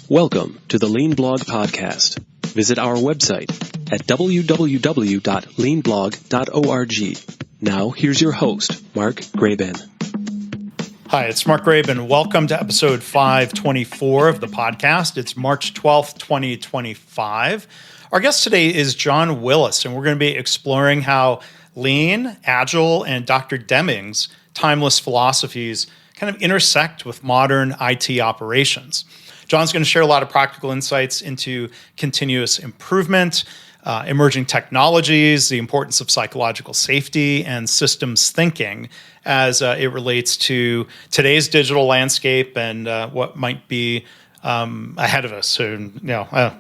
Welcome to the Lean Blog Podcast. Visit our website at www.leanblog.org. Now, here's your host, Mark Graban. Hi, it's Mark Graban. Welcome to episode 524 of the podcast. It's March 12th, 2025. Our guest today is John Willis, and we're going to be exploring how Lean, Agile, and Dr. Deming's timeless philosophies kind of intersect with modern IT operations. John's going to share a lot of practical insights into continuous improvement, emerging technologies, the importance of psychological safety, and systems thinking as it relates to today's digital landscape and what might be ahead of us. So,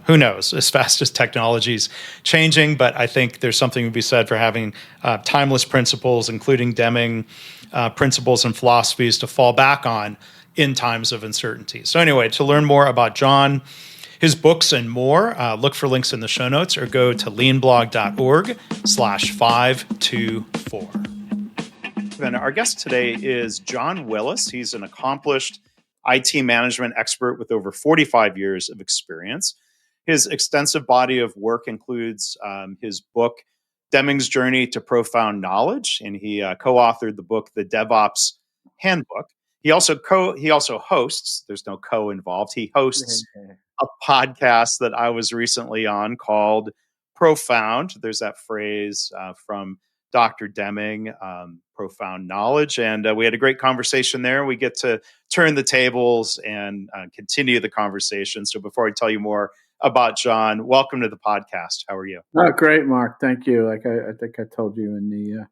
who knows, as fast as technology's changing, but I think there's something to be said for having timeless principles, including Deming principles and philosophies to fall back on in times of uncertainty. So anyway, to learn more about John, his books and more, look for links in the show notes or go to leanblog.org/524. And our guest today is John Willis. He's an accomplished IT management expert with over 45 years of experience. His extensive body of work includes his book, Deming's Journey to Profound Knowledge, and he co-authored the book, The DevOps Handbook. He also hosts, there's no co involved, he hosts a podcast that I was recently on called Profound. There's that phrase from Dr. Deming, profound knowledge. And we had a great conversation there. We get to turn the tables and continue the conversation. So before I tell you more about John, welcome to the podcast. How are you? Oh, great, Mark. Thank you. Like I think I told you in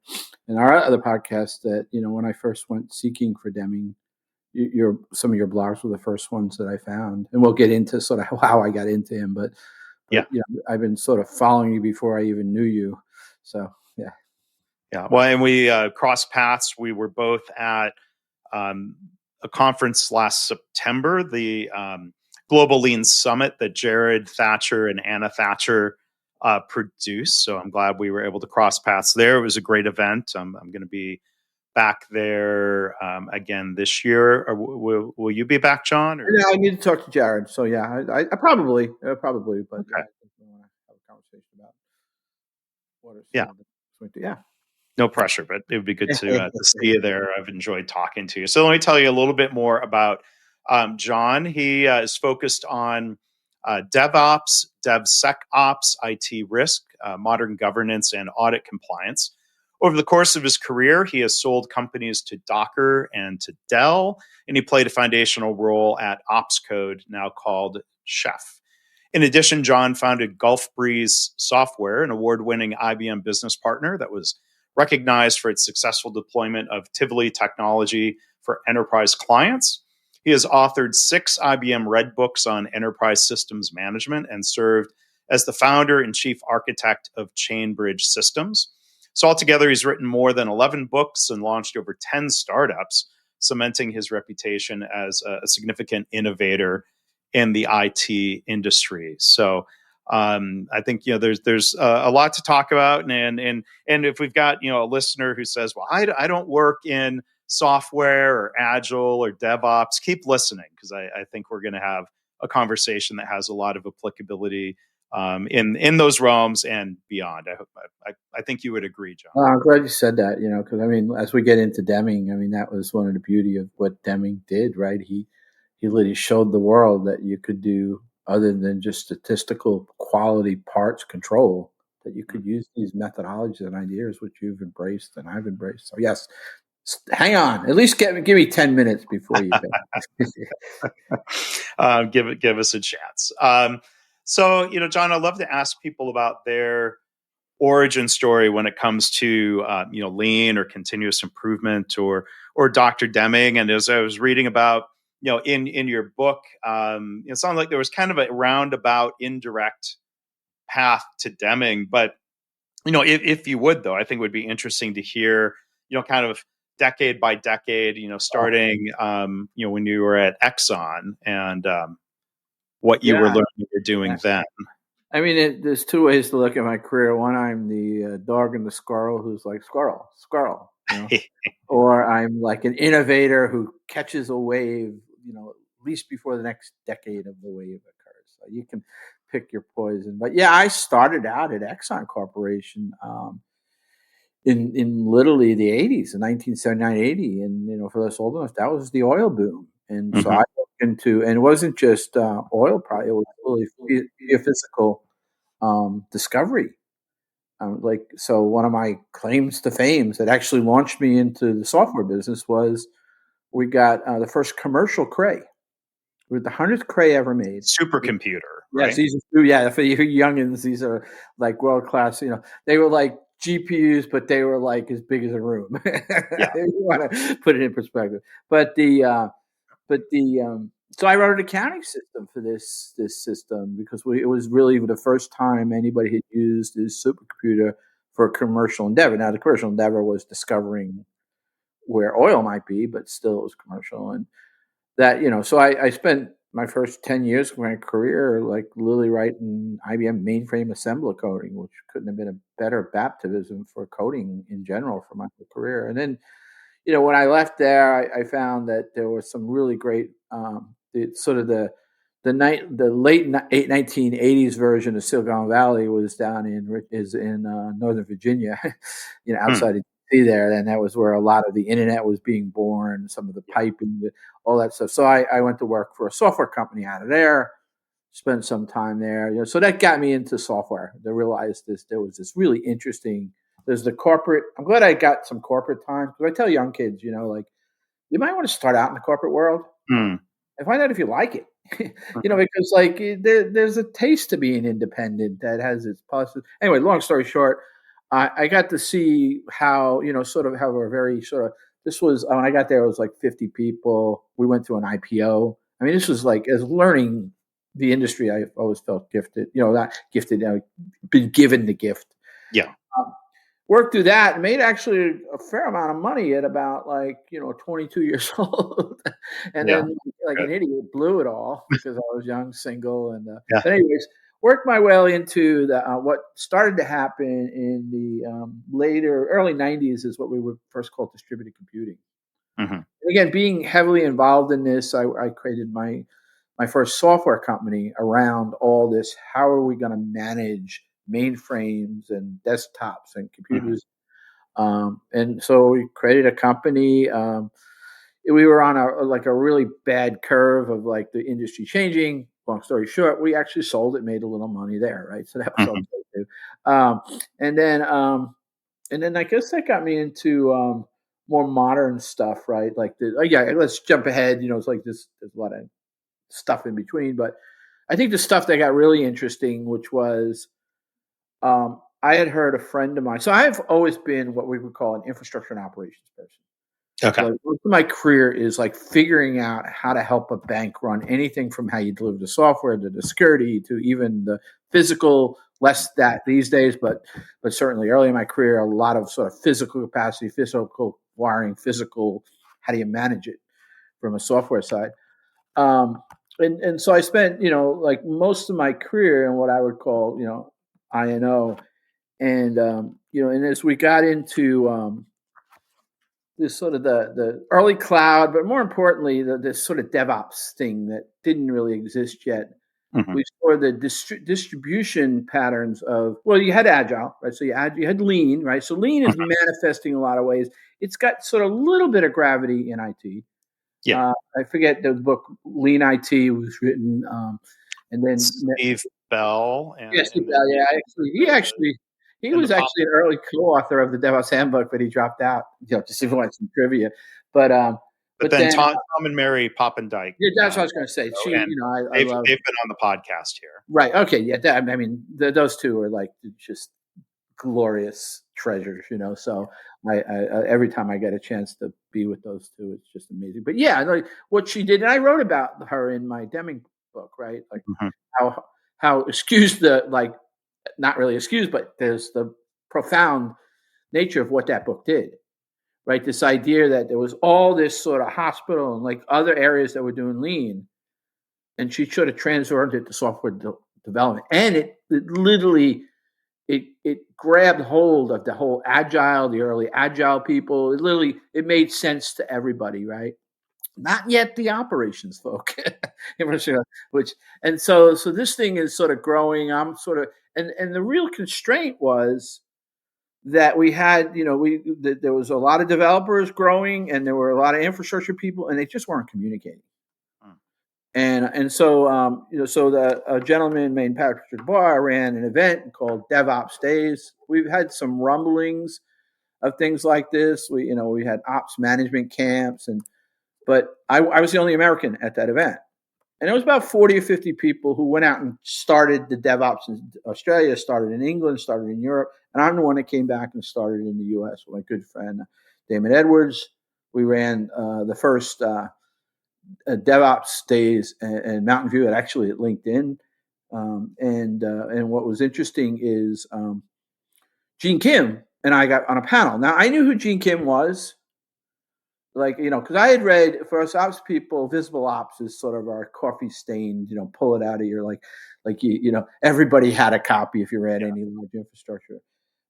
our other podcast that, when I first went seeking for Deming, some of your blogs were the first ones that I found, and we'll get into sort of how I got into him. But I've been sort of following you before I even knew you. So yeah. Well, and we crossed paths. We were both at a conference last September, the Global Lean Summit that Jared Thatcher and Anna Thatcher produced. So I'm glad we were able to cross paths there. It was a great event. I'm going to be back there again this year. Or will you be back, John? Or? Yeah, I need to talk to Jared. So yeah, I probably, but okay. I want to have a conversation about what Yeah. No pressure, but it would be good to see you there. I've enjoyed talking to you. So let me tell you a little bit more about John. He is focused on DevOps, DevSecOps, IT risk, modern governance, and audit compliance. Over the course of his career, he has sold companies to Docker and to Dell, and he played a foundational role at Opscode, now called Chef. In addition, John founded Gulf Breeze Software, an award-winning IBM business partner that was recognized for its successful deployment of Tivoli technology for enterprise clients. He has authored 6 IBM Redbooks on enterprise systems management and served as the founder and chief architect of Chainbridge Systems. So altogether, he's written more than 11 books and launched over 10 startups, cementing his reputation as a significant innovator in the IT industry. So I think there's a lot to talk about, and if we've got a listener who says, "Well, I don't work in software or agile or DevOps," keep listening, because I think we're going to have a conversation that has a lot of applicability in those realms and beyond. I think you would agree, John. I'm glad you said that, because as we get into Deming, that was one of the beauty of what Deming did, right? He literally showed the world that you could do other than just statistical quality parts control, that you could use these methodologies and ideas, which you've embraced and I've embraced. So yes, hang on. At least give me 10 minutes before you give us a chance. So, John, I'd love to ask people about their origin story when it comes to, lean or continuous improvement or Dr. Deming. And as I was reading about, in your book, it sounded like there was kind of a roundabout, indirect path to Deming. But, if you would, though, I think it would be interesting to hear, kind of decade by decade, starting, when you were at Exxon and what you were learning or doing then. There's two ways to look at my career. One, I'm the dog and the squirrel who's like, squirrel. Or I'm like an innovator who catches a wave, least before the next decade of the wave occurs. So you can pick your poison. But yeah, I started out at Exxon Corporation in literally the 80s, in 1979, 80. And, for those old enough, that was the oil boom. And so I looked into, and it wasn't just oil, probably, it was really geophysical discovery. So one of my claims to fame that actually launched me into the software business was we got the first commercial Cray. We were the 100th Cray ever made. Supercomputer, right? Yes, for you youngins, these are like world class. They were like GPUs, but they were like as big as a room. Yeah. If you want to put it in perspective. So I wrote an accounting system for this system because it was really the first time anybody had used this supercomputer for a commercial endeavor. Now the commercial endeavor was discovering where oil might be, but still it was commercial. And that, so I spent my first 10 years of my career like literally writing IBM mainframe assembler coding, which couldn't have been a better baptism for coding in general for my career. And then, when I left there, I found that there was some really great, the late 1980s version of Silicon Valley was down in Northern Virginia, outside of DC there, and that was where a lot of the internet was being born, some of the piping, all that stuff. So I went to work for a software company out of there, spent some time there. So that got me into software. I realized there was this really interesting. There's the corporate. I'm glad I got some corporate time because I tell young kids, like you might want to start out in the corporate world and find out if you like it. Because like there's a taste to being independent that has its positives. Anyway, long story short, I got to see how sort of how a very sort of this was when I got there. It was like 50 people. We went through an IPO. I mean, this was like as learning the industry. I always felt gifted. Not gifted. Been given the gift. Yeah. Worked through that and made actually a fair amount of money at about 22 years old. And then like an idiot blew it all because I was young, single. And but anyways, worked my way into what started to happen in the early 90s is what we would first call distributed computing. And again, being heavily involved in this, I created my first software company around all this. How are we going to manage mainframes and desktops and computers? And so we created a company. We were on a really bad curve of like the industry changing. Long story short, we actually sold it, made a little money there, right? So that was okay too. And then I guess that got me into more modern stuff, right? Like let's jump ahead. It's like there's a lot of stuff in between, but I think the stuff that got really interesting, which was I had heard a friend of mine. So I've always been what we would call an infrastructure and operations person. Okay. So most of my career is like figuring out how to help a bank run anything from how you deliver the software to the security to even the physical. Less that these days, but certainly early in my career, a lot of sort of physical capacity, physical wiring, physical. How do you manage it from a software side? And so I spent like most of my career in what I would call INO. And and as we got into this sort of the early cloud, but more importantly, this sort of DevOps thing that didn't really exist yet, we saw the distribution patterns of you had agile, right? So you had lean, right? So lean is manifesting in a lot of ways. It's got sort of a little bit of gravity in IT. Yeah, I forget the book Lean IT was written, and then Steve Bell. Steve Bell. Yeah, he was actually an early co-author of the DevOps Handbook, but he dropped out. Just if you want some trivia, but then Tom and Mary Poppendike. Yeah, that's what I was going to say. They've been on the podcast here, right? Okay, yeah. Those two are like just glorious treasures, So I every time I get a chance to be with those two, it's just amazing. But yeah, like what she did, and I wrote about her in my Deming book, right? Like how excused not really excused, but there's the profound nature of what that book did, right? This idea that there was all this sort of hospital and like other areas that were doing lean, and she sort of transferred it to software development, and it literally. It grabbed hold of the whole agile, the early agile people. It made sense to everybody, right? not yet the operations folk. Which and so this thing is sort of growing. I'm sort of and the real constraint was that we had, there was a lot of developers growing, and there were a lot of infrastructure people, and they just weren't communicating. And so so a gentleman named Patrick Barr ran an event called DevOps Days. We've had some rumblings of things like this. We had ops management camps, but I was the only American at that event. And it was about 40 or 50 people who went out and started the DevOps in Australia, started in England, started in Europe. And I'm the one that came back and started in the US with my good friend, Damon Edwards. We ran the first DevOps days in Mountain View, actually at LinkedIn. And what was interesting is Gene Kim and I got on a panel. Now, I knew who Gene Kim was. Because I had read, for us ops people, Visible Ops is sort of our coffee stained, pull it out of your, everybody had a copy if you ran any large infrastructure.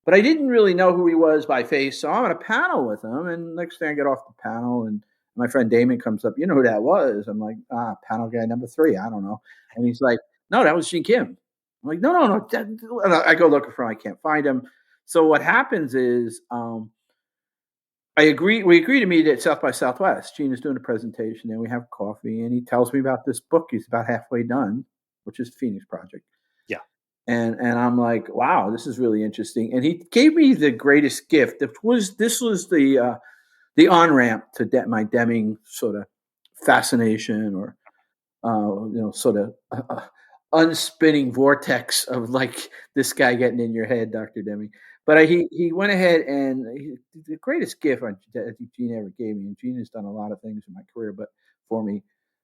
But I didn't really know who he was by face, so I'm on a panel with him, and next thing I get off the panel, and my friend Damon comes up, you know who that was? I'm like, panel guy number 3, I don't know. And he's like, no, that was Gene Kim. I'm like, no. And I go looking for him, I can't find him. So what happens is, we agree to meet at South by Southwest. Gene is doing a presentation, and we have coffee, and he tells me about this book he's about halfway done, which is the Phoenix Project. Yeah. And I'm like, wow, this is really interesting. And he gave me the greatest gift. This was the on-ramp to my Deming sort of fascination, or sort of unspinning vortex of this guy getting in your head, Dr. Deming. But he went ahead, and the greatest gift I think Gene ever gave me, and Gene has done a lot of things in my career, but for me.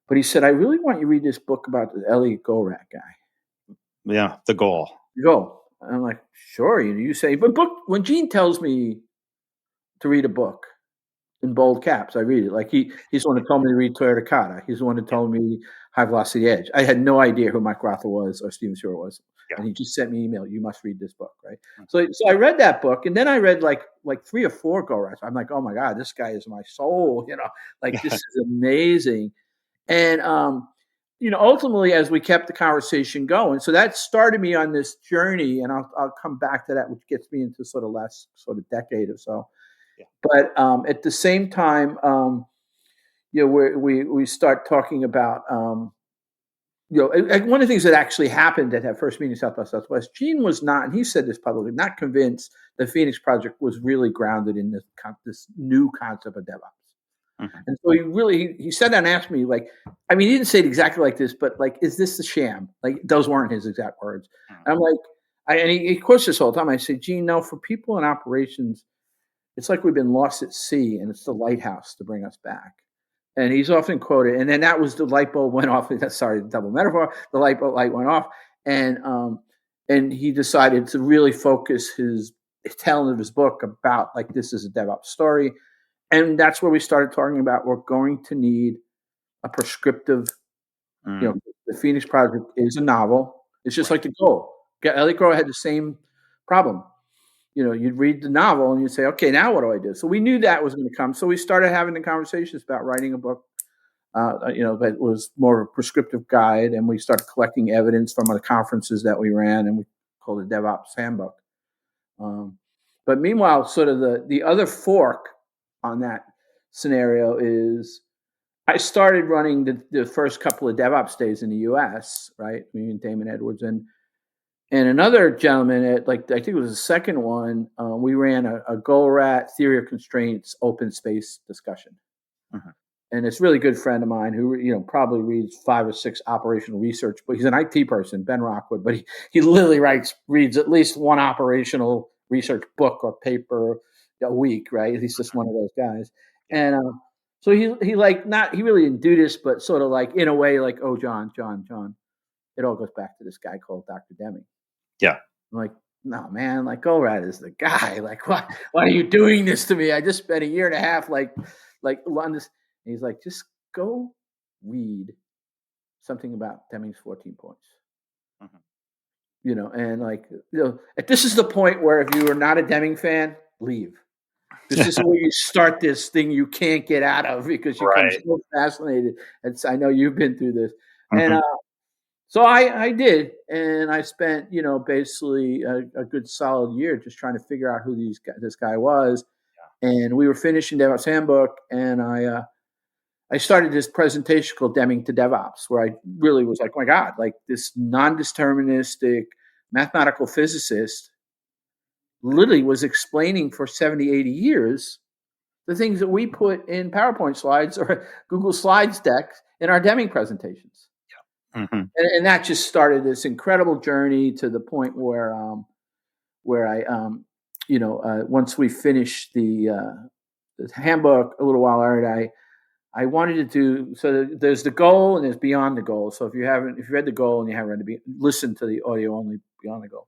But he said, I really want you to read this book about the Elliot Goldratt guy. Yeah, the goal. Go. I'm like, sure. You say, but when Gene tells me to read a book in bold caps, I read it. Like he's the one that told me to read Toyota Kata. He's the one that told me High Velocity Edge. I had no idea who Mike Rother was or Steven Stewart was. Yeah. And he just sent me an email. You must read this book, right? Mm-hmm. So I read that book, and then I read like 3 or 4 go-rounds. I'm like, oh my God, this guy is my soul. This is amazing. And ultimately, as we kept the conversation going, so that started me on this journey, and I'll come back to that, which gets me into sort of last sort of decade or so. Yeah. But at the same time, we start talking about. One of the things that actually happened at that first meeting South by Southwest, Gene was not, and he said this publicly, not convinced the Phoenix Project was really grounded in this new concept of DevOps. Mm-hmm. And so he said that and asked me, he didn't say it exactly like this, but is this a sham? Those weren't his exact words. Mm-hmm. And I'm like, and he quotes this all the time. I say, Gene, no, for people in operations, it's like we've been lost at sea, and it's the lighthouse to bring us back. And he's often quoted, and then that was the light bulb went off. Sorry, double metaphor. The light went off, and he decided to really focus his telling of his book about this is a DevOps story, and that's where we started talking about we're going to need a prescriptive. The Phoenix Project is a novel. It's just like the Goal. Elliot Goldratt had the same problem. You'd read the novel and you'd say, okay, now what do I do? So we knew that was going to come. So we started having the conversations about writing a book, that was more of a prescriptive guide. And we started collecting evidence from the conferences that we ran, and we called it DevOps Handbook. But meanwhile, sort of the other fork on that scenario is I started running the first couple of DevOps days in the US, right? Me and Damon Edwards and another gentleman at I think it was the second one, we ran a Goldratt theory of constraints open space discussion. Mm-hmm. And it's a really good friend of mine who, probably reads 5 or 6 operational research, but he's an IT person, Ben Rockwood, but he literally reads at least 1 operational research book or paper a week, right? He's just one of those guys. And so he really didn't do this, but sort of in a way, oh, John, it all goes back to this guy called Dr. Deming. Yeah. I'm like, no, man, Goldratt is the guy. Why are you doing this to me? I just spent a year and a half, on this. And he's like, just go read something about Deming's 14 points. Mm-hmm. And this is the point where if you are not a Deming fan, leave. This is where you start this thing you can't get out of because you become so fascinated. And I know you've been through this. And so I did. And I spent, basically a good solid year just trying to figure out who this guy was. Yeah. And we were finishing DevOps Handbook. And I started this presentation called Deming to DevOps, where I really was like, oh my God, like this non-deterministic mathematical physicist literally was explaining for 70, 80 years the things that we put in PowerPoint slides or Google Slides decks in our Deming presentations. Yeah. Mm-hmm. And that just started this incredible journey to the point where I, once we finished the handbook a little while later, I wanted to do, so there's the goal and there's beyond the goal. So if you read the goal and you haven't read listen to the audio only beyond the goal.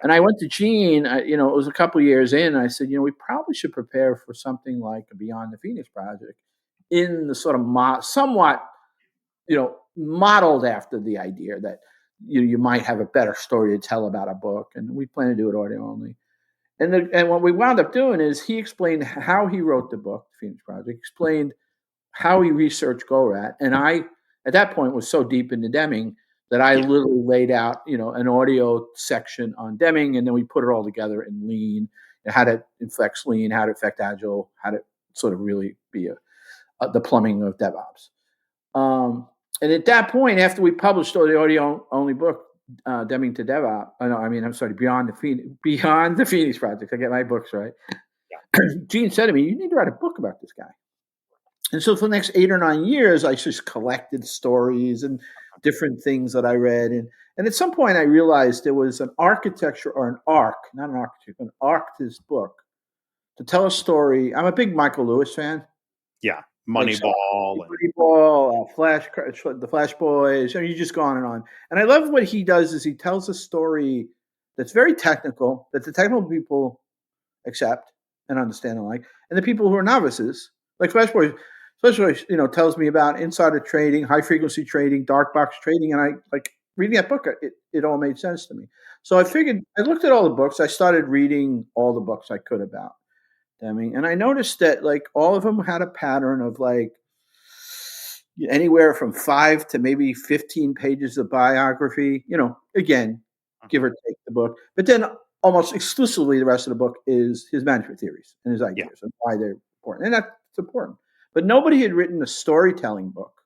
And I went to Gene, it was a couple of years in, I said, we probably should prepare for something like a Beyond the Phoenix project in the sort of somewhat, modeled after the idea that you might have a better story to tell about a book. And we plan to do it audio only. And what we wound up doing is he explained how he wrote the book, The Phoenix Project, explained how he researched GoRat. And I, at that point, was so deep into Deming that I literally laid out, an audio section on Deming, and then we put it all together in Lean, how to inflect Lean, how to affect Agile, how to sort of really be the plumbing of DevOps. And at that point, after we published the audio-only book, Deming to DevOps, Beyond the Phoenix Project. I get my books right. Yeah. Gene said to me, you need to write a book about this guy. And so for the next 8 or 9 years, I just collected stories and different things that I read. And at some point, I realized there was an architecture or an arc, not an architecture, an arc to this book to tell a story. I'm a big Michael Lewis fan. Yeah, Moneyball. The Flash Boys. You just go on. And I love what he does is he tells a story that's very technical, that the technical people accept and understand and like, and the people who are novices, like Flash Boys, tells me about insider trading, high frequency trading, dark box trading. And I like reading that book. It all made sense to me. So I figured, I looked at all the books. I started reading all the books I could about Deming. And I noticed that like all of them had a pattern of like anywhere from 5 to maybe 15 pages of biography, again, give or take the book. But then almost exclusively the rest of the book is his management theories and his ideas and why they're important. And that's important. But nobody had written a storytelling book,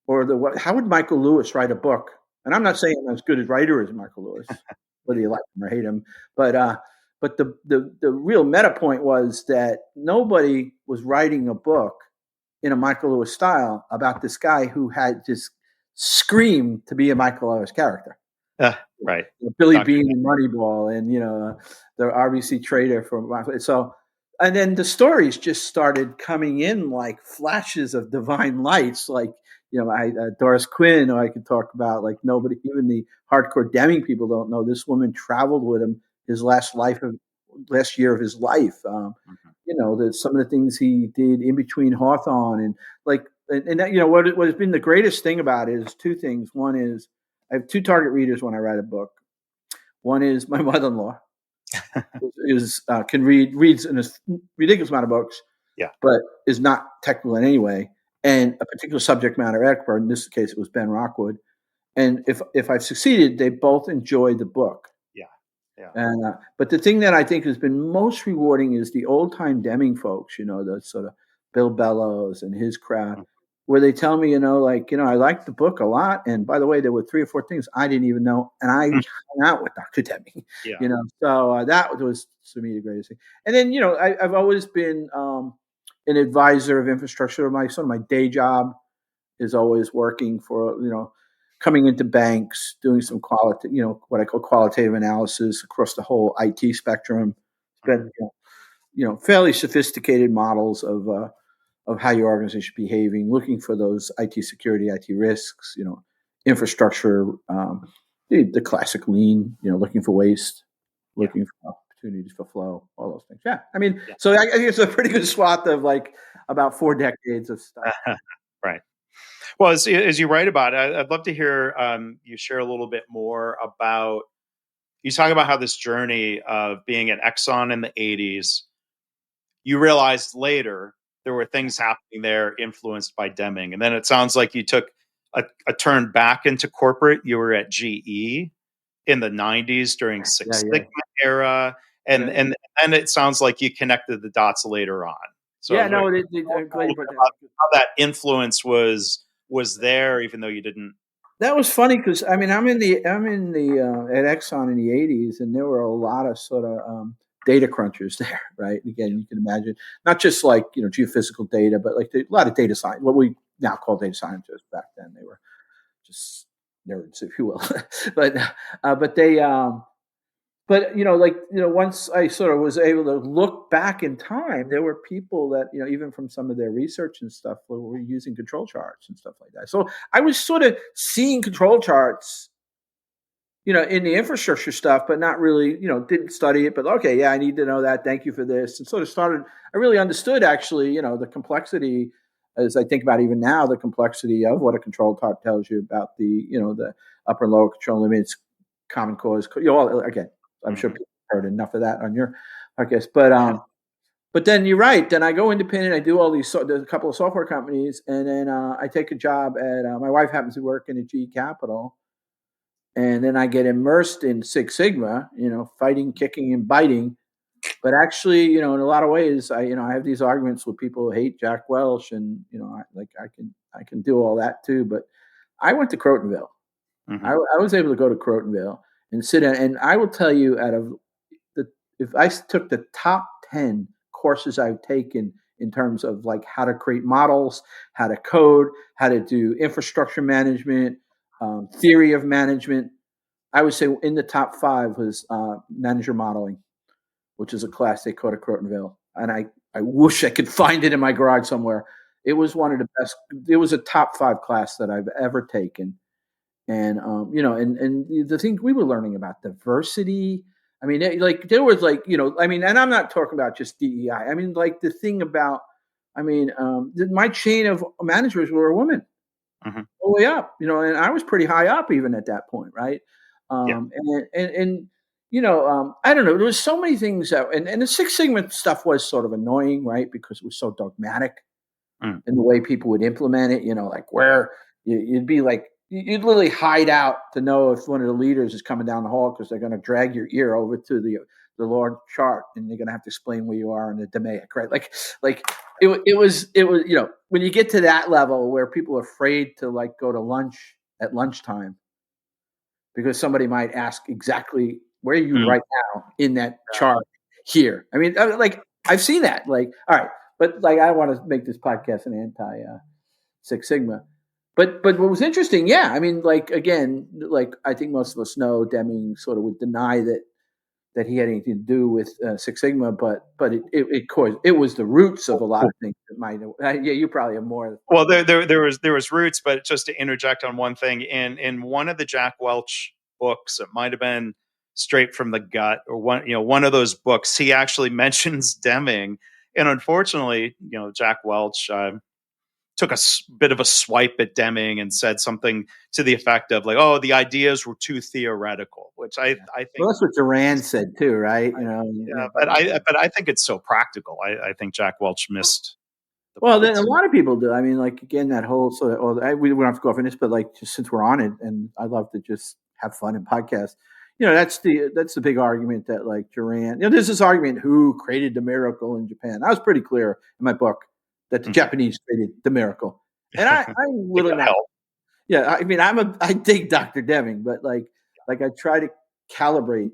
or how would Michael Lewis write a book? And I'm not saying I'm as good a writer as Michael Lewis, whether you like him or hate him. But the real meta point was that nobody was writing a book in a Michael Lewis style about this guy who had just screamed to be a Michael Lewis character. Right. Billy Bean in Moneyball, and the RBC trader from so. And then the stories just started coming in like flashes of divine lights, like, Doris Quinn, who I could talk about, like nobody, even the hardcore Deming people don't know. This woman traveled with him his last year of his life. Some of the things he did in between Hawthorne and like, what has been the greatest thing about it is 2 things. One is I have 2 target readers when I write a book. One is my mother-in-law. Reads in a ridiculous amount of books, but is not technical in any way, and a particular subject matter expert. In this case, it was Ben Rockwood. And if I've succeeded, they both enjoy the book. Yeah. And but the thing that I think has been most rewarding is the old time Deming folks. The sort of Bill Bellows and his crowd, where they tell me, I liked the book a lot. And by the way, there were 3 or 4 things I didn't even know. And I hung out with Dr. Deming, so that was to me the greatest thing. And then, I've always been an advisor of infrastructure. My day job is always working for, coming into banks, doing some what I call qualitative analysis across the whole IT spectrum. It's been, fairly sophisticated models of how your organization is behaving, looking for those IT security, IT risks, infrastructure, the classic lean, looking for waste, looking for opportunities for flow, all those things. Yeah. So I think it's a pretty good swath of like about 4 decades of stuff. Right. Well, as you write about it, I'd love to hear you share a little bit more about, you talk about how this journey of being at Exxon in the 80s, you realized later there were things happening there influenced by Deming. And then it sounds like you took a turn back into corporate. You were at GE in the 90s during Six Sigma era. And then it sounds like you connected the dots later on. So I'm glad you put that. How that influence was there, even though you didn't. That was funny because I'm in the at Exxon in the 80s, and there were a lot of sort of data crunchers there, right? Again, you can imagine not just like geophysical data, but like a lot of data science. What we now call data scientists, back then they were just nerds, if you will. but they. But once I sort of was able to look back in time, there were people that even from some of their research and stuff were using control charts and stuff like that. So I was sort of seeing control charts, in the infrastructure stuff, but not really, didn't study it. But okay, yeah, I need to know that. Thank you for this. And sort of started. I really understood actually, the complexity, as I think about even now, the complexity of what a control chart tells you about the the upper and lower control limits, common cause. Again. I'm sure people heard enough of that on your podcast, but then you're right. Then I go independent. I do all these. There's a couple of software companies, and then I take a job at. My wife happens to work in a GE Capital, and then I get immersed in Six Sigma. Fighting, kicking, and biting. But actually, in a lot of ways, I have these arguments with people who hate Jack Welch, and I can do all that too. But I went to Crotonville. Mm-hmm. I was able to go to Crotonville and sit in, and I will tell you, if I took the top 10 courses I've taken in terms of like how to create models, how to code, how to do infrastructure management, theory of management, I would say in the top 5 was manager modeling, which is a class they taught at Crotonville. And I wish I could find it in my garage somewhere. It was one of the best. It was a top 5 class that I've ever taken. And and the thing we were learning about diversity. I mean, there was and I'm not talking about just DEI. I mean, like the thing about, my chain of managers were a woman, all the way up. And I was pretty high up even at that point, right? I don't know. There was so many things that, and the Six Sigma stuff was sort of annoying, right? Because it was so dogmatic in the way people would implement it. Like where you'd be like. You'd literally hide out to know if one of the leaders is coming down the hall because they're going to drag your ear over to the Lord chart and you're going to have to explain where you are in the Deming, right? Like it was when you get to that level where people are afraid to like go to lunch at lunchtime because somebody might ask exactly where are you right now in that chart here. I mean, like I've seen that. Like, all right, but like I want to make this podcast an anti Six Sigma. But what was interesting, I mean, like again, like I think most of us know, Deming sort of would deny that he had anything to do with Six Sigma, but it was the roots of a lot of things that might. You probably have more. Well, there was roots, but just to interject on one thing, in one of the Jack Welch books, it might have been Straight from the Gut or one of those books, he actually mentions Deming, and unfortunately, Jack Welch. Took a bit of a swipe at Deming and said something to the effect of like, "Oh, the ideas were too theoretical," which I think. Well, that's what Durand said too, right? But I think it's so practical. I think Jack Welch missed. Then a lot of people do. I mean, like again, that whole sort of. We don't have to go off on this, but like just since we're on it, and I love to just have fun in podcasts. That's the big argument that like Durand. There's this argument who created the miracle in Japan. I was pretty clear in my book. That the Japanese created the miracle, and I'm willing to. Yeah, I mean, I dig Dr. Deming, but like I try to calibrate,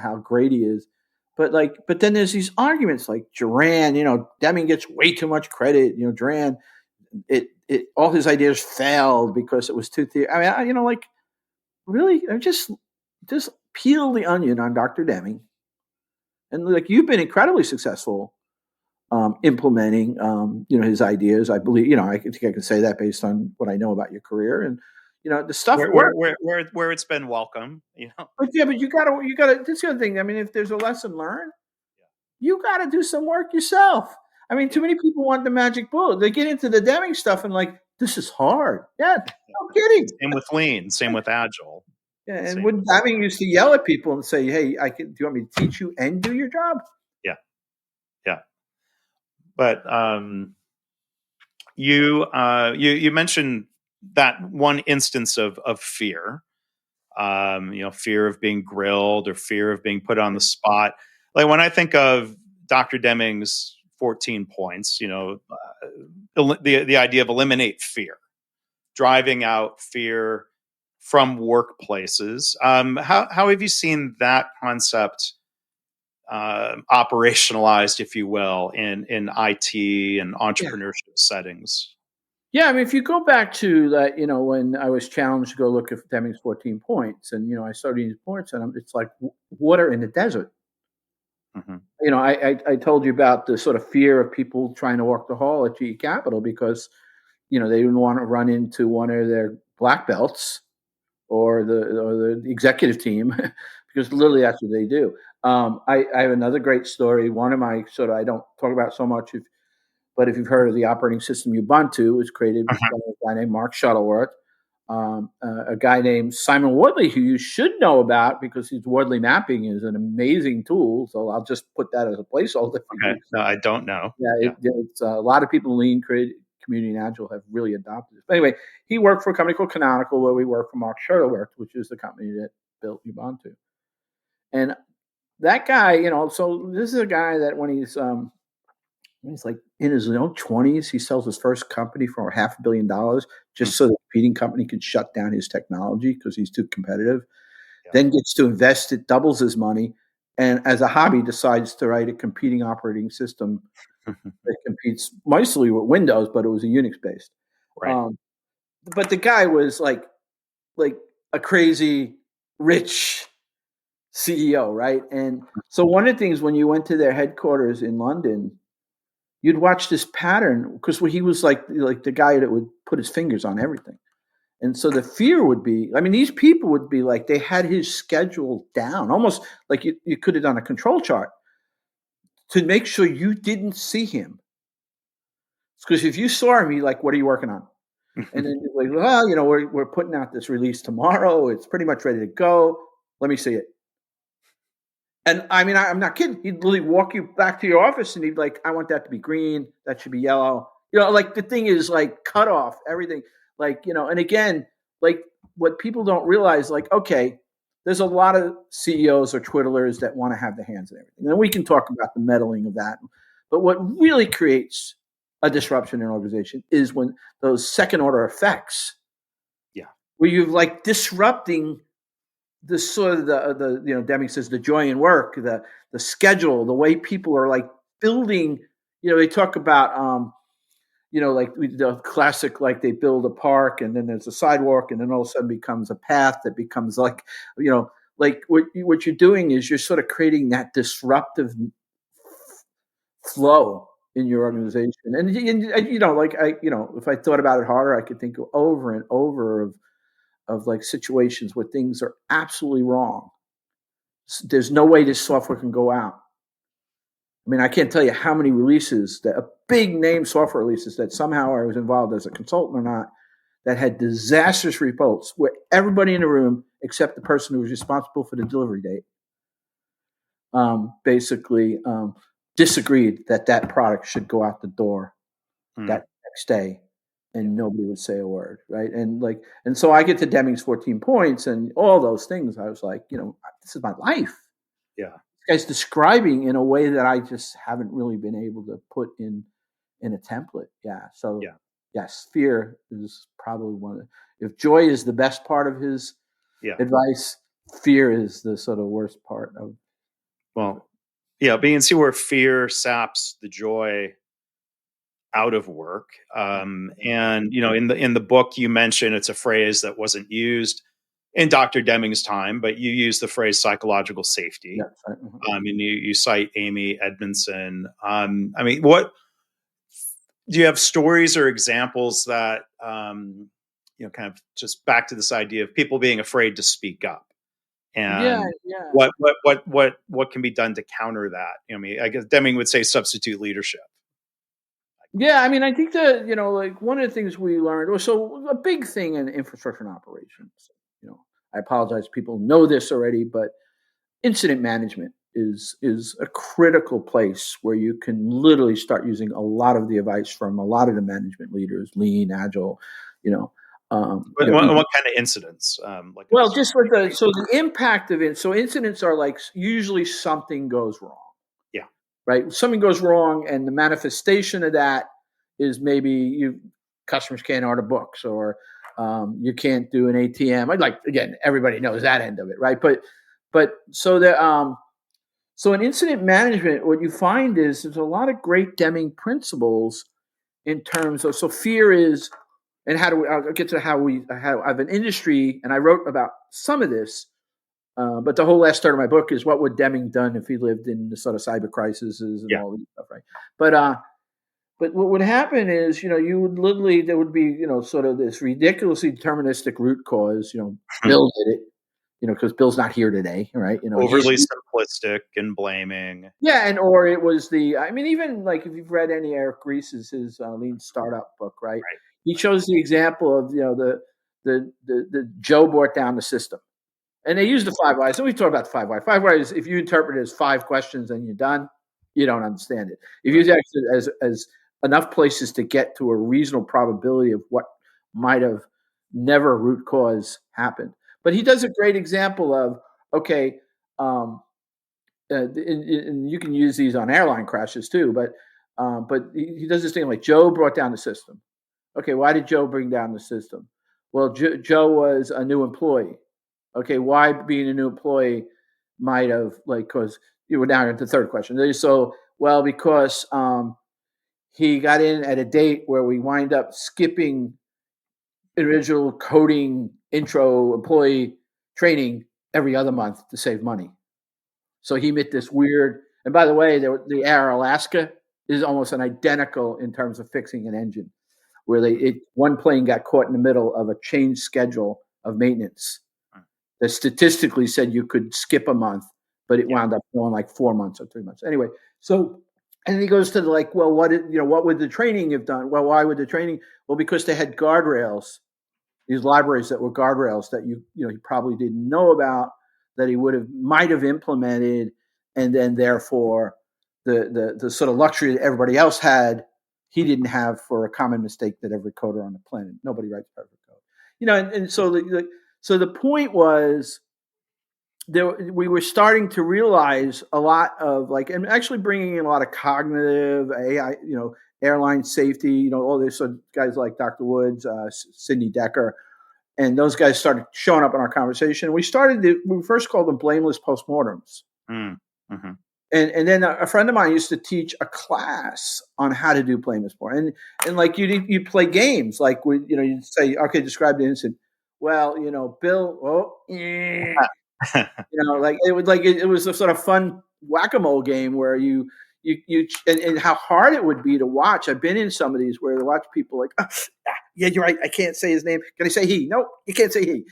how great he is, but then there's these arguments like Durand, Deming gets way too much credit, Durand, all his ideas failed because it was too I mean, really, I just peel the onion on Dr. Deming, and like you've been incredibly successful. Implementing, his ideas. I believe, I think I can say that based on what I know about your career and, the stuff where it's been welcome, But you gotta. That's the other thing. I mean, if there's a lesson learned, you gotta do some work yourself. I mean, too many people want the magic bullet. They get into the Deming stuff and like, this is hard. Yeah, no kidding. Same with lean. Same with agile. Yeah, and when Deming used to yell at people and say, "Hey, do you want me to teach you and do your job?" Yeah. But you mentioned that one instance of fear. Fear of being grilled or fear of being put on the spot. Like when I think of Dr. Deming's 14 points, the idea of eliminate fear, driving out fear from workplaces. How have you seen that concept operationalized, if you will, in IT and entrepreneurship settings? Yeah, I mean, if you go back to that, when I was challenged to go look at Deming's 14 points, and I started these points, and it's like water in the desert. Mm-hmm. I told you about the sort of fear of people trying to walk the hall at GE Capital because, they didn't want to run into one of their black belts or the executive team because literally that's what they do. I have another great story. One of my I don't talk about so much, but if you've heard of the operating system Ubuntu, it was created by a guy named Mark Shuttleworth, a guy named Simon Wardley, who you should know about because his Wardley mapping is an amazing tool. So I'll just put that as a placeholder. Okay. No, I don't know. It's a lot of people in Lean Community and Agile have really adopted it. But anyway, he worked for a company called Canonical, where we work for Mark Shuttleworth, which is the company that built Ubuntu. And that guy, so this is a guy that when he's like in his 20s, he sells his first company for $500 million just so the competing company could shut down his technology because he's too competitive. Yeah. Then gets to invest it, doubles his money, and as a hobby decides to write a competing operating system that competes mostly with Windows, but it was a Unix based. Right. But the guy was like a crazy rich CEO, right? And so one of the things when you went to their headquarters in London, you'd watch this pattern because he was like the guy that would put his fingers on everything. And so the fear would be, these people would be like, they had his schedule down, almost like you could have done a control chart to make sure you didn't see him. Because if you saw him, you're like, what are you working on? And then you're like, well, we're putting out this release tomorrow. It's pretty much ready to go. Let me see it. And I'm not kidding. He'd literally walk you back to your office and he'd be like, I want that to be green. That should be yellow. Like the thing is like cut off everything. And again, like what people don't realize, okay, there's a lot of CEOs or twiddlers that want to have the hands in everything. And we can talk about the meddling of that. But what really creates a disruption in an organization is when those second order effects, where you're like disrupting the sort of the Deming says the joy in work, the schedule, the way people are like building. They talk about like the classic, like they build a park and then there's a sidewalk and then all of a sudden becomes a path that becomes like like what you're doing is you're sort of creating that disruptive flow in your organization. And if I thought about it harder, I could think over and over of like situations where things are absolutely wrong. There's no way this software can go out. I can't tell you how many releases big name software releases that somehow I was involved as a consultant or not, that had disastrous results where everybody in the room, except the person who was responsible for the delivery date, basically disagreed that product should go out the door that next day. And nobody would say a word, right? And so I get to Deming's 14 points and all those things. I was like, this is my life. Yeah, this guy's describing in a way that I just haven't really been able to put in a template. Yeah. So yes, fear is probably one of. If joy is the best part of his advice, fear is the sort of worst part of. Well, being see where fear saps the joy out of work. And in the book you mentioned, it's a phrase that wasn't used in Dr. Deming's time, but you use the phrase psychological safety. That's right. And you cite Amy Edmondson. What do you have stories or examples that kind of just back to this idea of people being afraid to speak up? And what can be done to counter that? I guess Deming would say substitute leadership. Yeah, I think that, like one of the things we learned, so a big thing in infrastructure and operations, I apologize, people know this already, but incident management is a critical place where you can literally start using a lot of the advice from a lot of the management leaders, lean, agile, you know. What kind of incidents? Well, just with the impact of it. So incidents are like usually something goes wrong. Yeah. Right. Something goes wrong, and the manifestation of that is maybe customers can't order books, or you can't do an ATM. Like, again, everybody knows that end of it, right? But so that so in incident management, what you find is there's a lot of great Deming principles in terms of, so fear is, and I'll get to how I have an industry, and I wrote about some of this, but the whole last third of my book is what would Deming done if he lived in the sort of cyber crises and all this stuff, right? But what would happen is, you would literally, there would be, sort of this ridiculously deterministic root cause, Bill did it, because Bill's not here today, right? Overly simplistic and blaming. Yeah, or it was even like if you've read any Eric Ries's his Lean Startup book, right? He shows the example of the Joe brought down the system, and they use the 5 whys. So we talk about the 5 whys. 5 whys, if you interpret it as 5 questions and you're done, you don't understand it. If you use it as enough places to get to a reasonable probability of what might have never root cause happened. But he does a great example of, okay, and you can use these on airline crashes too, but he does this thing like Joe brought down the system. Okay, why did Joe bring down the system? Well, Joe was a new employee. Okay, why being a new employee might have, because you were down at the third question. So, well, because he got in at a date where we wind up skipping individual coding intro employee training every other month to save money. So he met this weird, and by the way, the Air Alaska is almost an identical in terms of fixing an engine, where one plane got caught in the middle of a change schedule of maintenance that statistically said you could skip a month, but it wound up going like 4 months or 3 months. Anyway, so, and he goes to well, what would the training have done? Well, why would the training? Well, because they had guardrails, these libraries that were guardrails that he probably didn't know about, that he might have implemented, and then therefore the sort of luxury that everybody else had, he didn't have for a common mistake that every coder on the planet. Nobody writes perfect code, and so the point was, we were starting to realize a lot of and actually bringing in a lot of cognitive AI, airline safety, all this guys like Dr. Woods, Sidney Decker, and those guys started showing up in our conversation. We first called them blameless postmortems. Mm-hmm. And then a friend of mine used to teach a class on how to do blameless postmortem. And you play games, you'd say, okay, describe the incident. Well, Bill, it was a sort of fun whack-a-mole game where you and how hard it would be to watch. I've been in some of these where to watch people yeah, you're right, I can't say his name. Can I say he? No, you can't say he.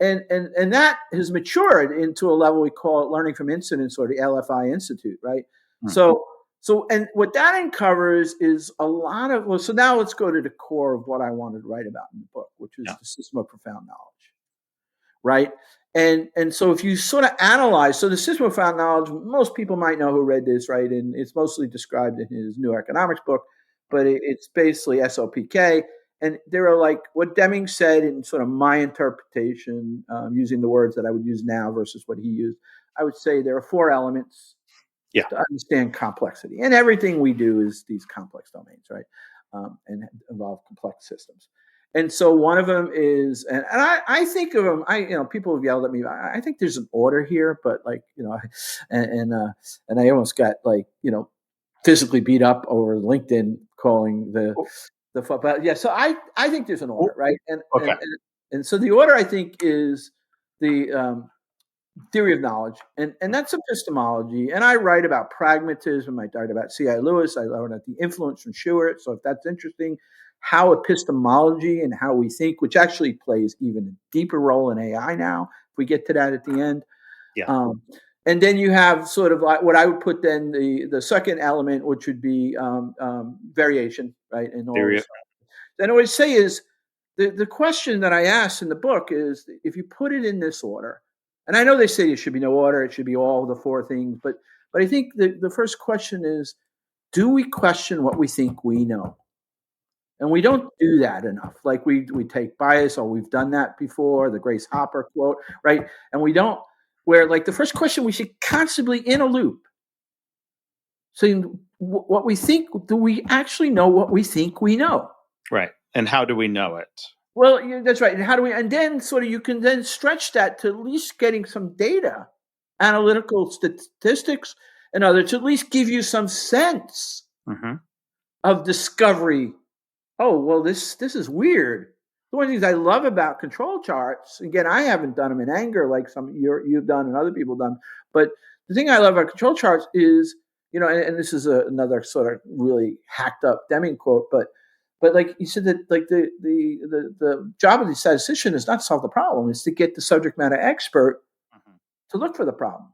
And that has matured into a level we call it learning from incidents, or the LFI Institute, right? Mm-hmm. So and what that uncovers is a lot of so now let's go to the core of what I wanted to write about in the book, which is the system of profound knowledge, right? And so if you sort of analyze, so the system of profound knowledge, most people might know who read this, right? And it's mostly described in his New Economics book, but it's basically SOPK. And there are what Deming said in sort of my interpretation, using the words that I would use now versus what he used. I would say there are 4 elements to understand complexity. And everything we do is these complex domains, right? And involve complex systems. And so one of them is, and I think of them, people have yelled at me. I think there's an order here, but and I almost got physically beat up over LinkedIn calling but yeah. So I think there's an order, right? And so the order, I think, is the theory of knowledge, and that's epistemology. And I write about pragmatism. I write about C.I. Lewis. I write about the influence from Stewart. So if that's interesting, how epistemology and how we think, which actually plays even a deeper role in AI now, if we get to that at the end. Yeah. And then you have sort of what I would put then the second element, which would be variation, right? And all this. Then I would say is the question that I asked in the book is, if you put it in this order, And I know they say it should be no order, it should be all the four things, but I think the first question is, do we question what we think we know? And we don't do that enough. Like we take bias, or we've done that before, the Grace Hopper quote, right? And we don't, where like the first question, we should constantly in a loop. So what we think, do we actually know what we think we know? Right. And how do we know it? Well, that's right. And how do we, and then sort of you can then stretch that to at least getting some data, analytical statistics and other, to at least give you some sense of discovery. Oh, well, this is weird. One of the things I love about control charts, again, I haven't done them in anger like some you've done and other people done, but the thing I love about control charts is, and this is another sort of really hacked up Deming quote, but like you said, that like the job of the statistician is not to solve the problem; it's to get the subject matter expert to look for the problem.